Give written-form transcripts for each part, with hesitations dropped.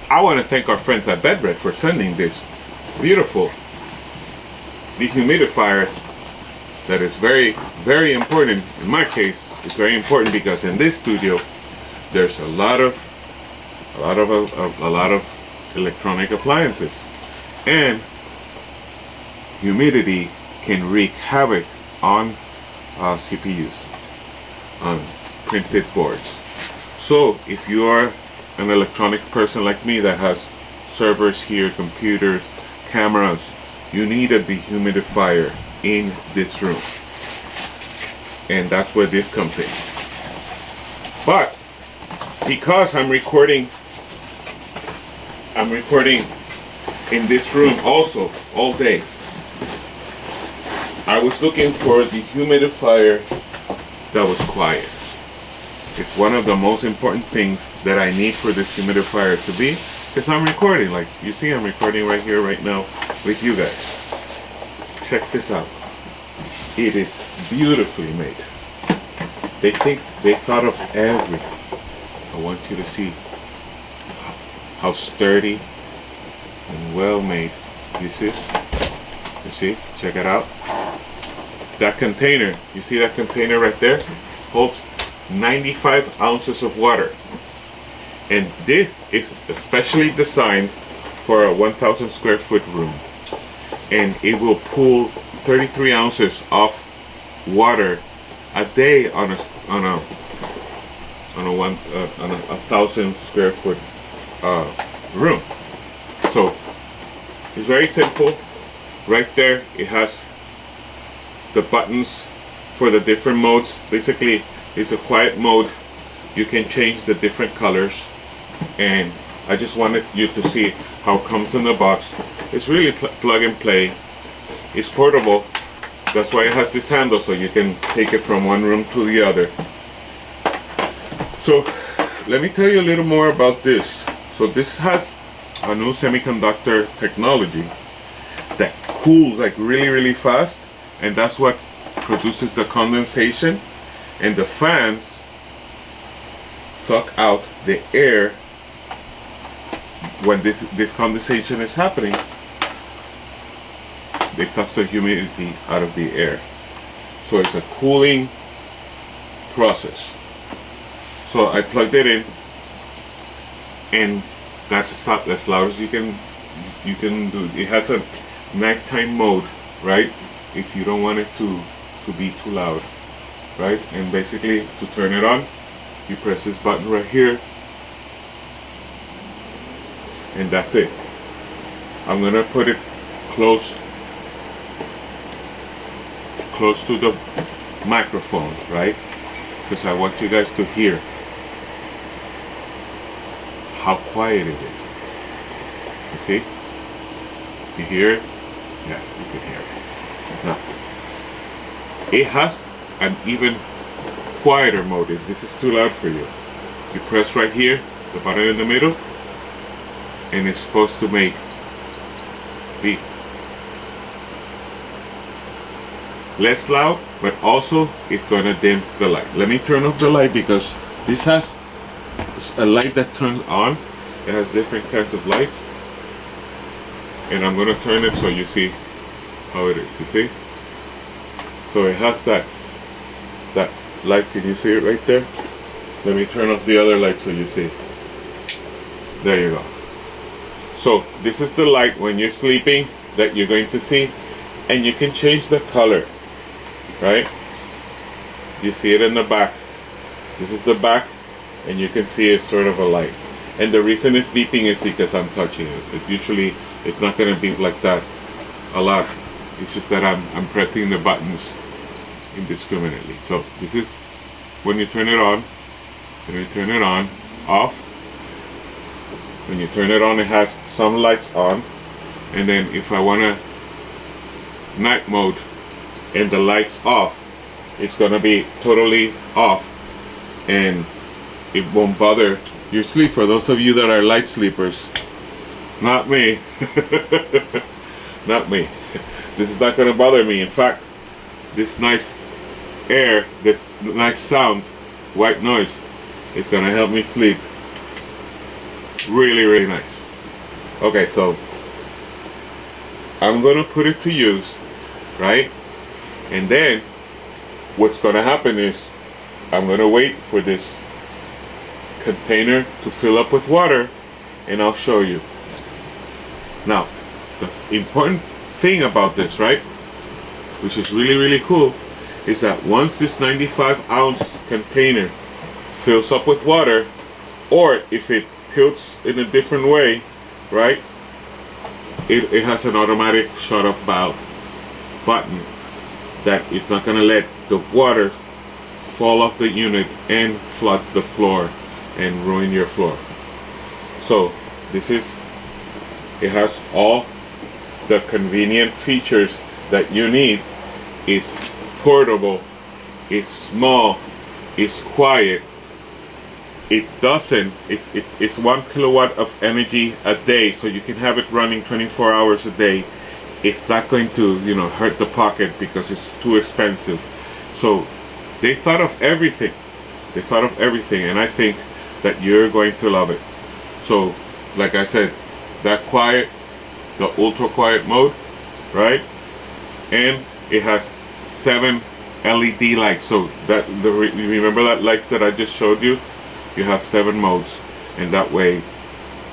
I want to thank our friends at Bedred for sending this beautiful dehumidifier that is very, very important. In my case, it's very important because in this studio there's a lot of electronic appliances, and humidity can wreak havoc on CPUs, on printed boards. So if you are an electronic person like me that has servers here, computers, cameras, you need a dehumidifier in this room, and that's where this comes in. But because I'm recording in this room also all day, I was looking for a dehumidifier that was quiet. It's one of the most important things that I need for this humidifier to be, because I'm recording, like you see, I'm recording right here, right now with you guys. Check this out. It is beautifully made. They thought of everything. I want you to see how sturdy and well made this is. You see? Check it out. That container, you see that container right there? Holds 95 ounces of water. And this is especially designed for a 1,000 square foot room. And it will pull 33 ounces of water a day on a 1,000 square foot room. So it's very simple. Right there it has the buttons for the different modes. Basically it's a quiet mode. You can change the different colors, and I just wanted you to see how it comes in the box. It's really plug and play. It's portable. That's why it has this handle, so you can take it from one room to the other. So let me tell you a little more about this. So this has a new semiconductor technology that cools like really fast, and that's what produces the condensation, and the fans suck out the air when this condensation is happening. They suck the humidity out of the air. So it's a cooling process. So I plugged it in, and that's as loud as you can do. It has a nighttime mode, right? If you don't want it to be too loud, right? And basically to turn it on, you press this button right here, and that's it. I'm gonna put it close to the microphone, right? Because I want you guys to hear how quiet it is. You see? You hear it? Yeah, you can hear it. Now, it has an even quieter mode. If this is too loud for you, you press right here, the button in the middle, and it's supposed to make beep. Less loud, but also it's going to dim the light. Let me turn off the light because this has a light that turns on. It has different kinds of lights, and I'm going to turn it so you see how it is. You see? So it has that light. Can you see it right there? Let me turn off the other light so you see. There you go. So this is the light when you're sleeping that you're going to see, and you can change the color, right? You see it in the back. This is the back, and you can see it's sort of a light. And the reason it's beeping is because I'm touching it. Usually it's not going to beep like that a lot. It's just that I'm pressing the buttons indiscriminately. So this is when you turn it on. When you turn it on, off. When you turn it on, it has some lights on. And then if I want to night mode and the lights off, it's going to be totally off, and it won't bother your sleep. For those of you that are light sleepers, not me. Not me. This is not going to bother me. In fact, this nice air, this nice sound, white noise, is going to help me sleep Really, really nice. Okay, so I'm gonna put it to use, right? And then what's gonna happen is I'm gonna wait for this container to fill up with water, and I'll show you. Now, the important thing about this, right, which is really, really cool, is that once this 95-ounce container fills up with water, or if it tilts in a different way, right, it has an automatic shut off valve button that is not going to let the water fall off the unit and flood the floor and ruin your floor. So it has all the convenient features that you need. It's portable, it's small, it's quiet. It's 1 kilowatt of energy a day, so you can have it running 24 hours a day. It's not going to, hurt the pocket because it's too expensive. So they thought of everything. And I think that you're going to love it. So, like I said, that quiet, the ultra quiet mode, right? And it has 7 LED lights. So remember that lights that I just showed you? You have 7 modes, and that way,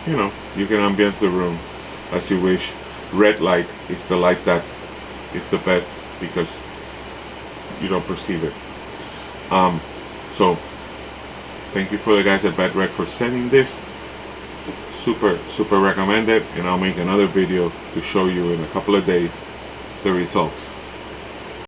you can ambience the room as you wish. Red light is the light that is the best because you don't perceive it. So thank you for the guys at Bedred for sending this. Super recommended, and I'll make another video to show you in a couple of days the results.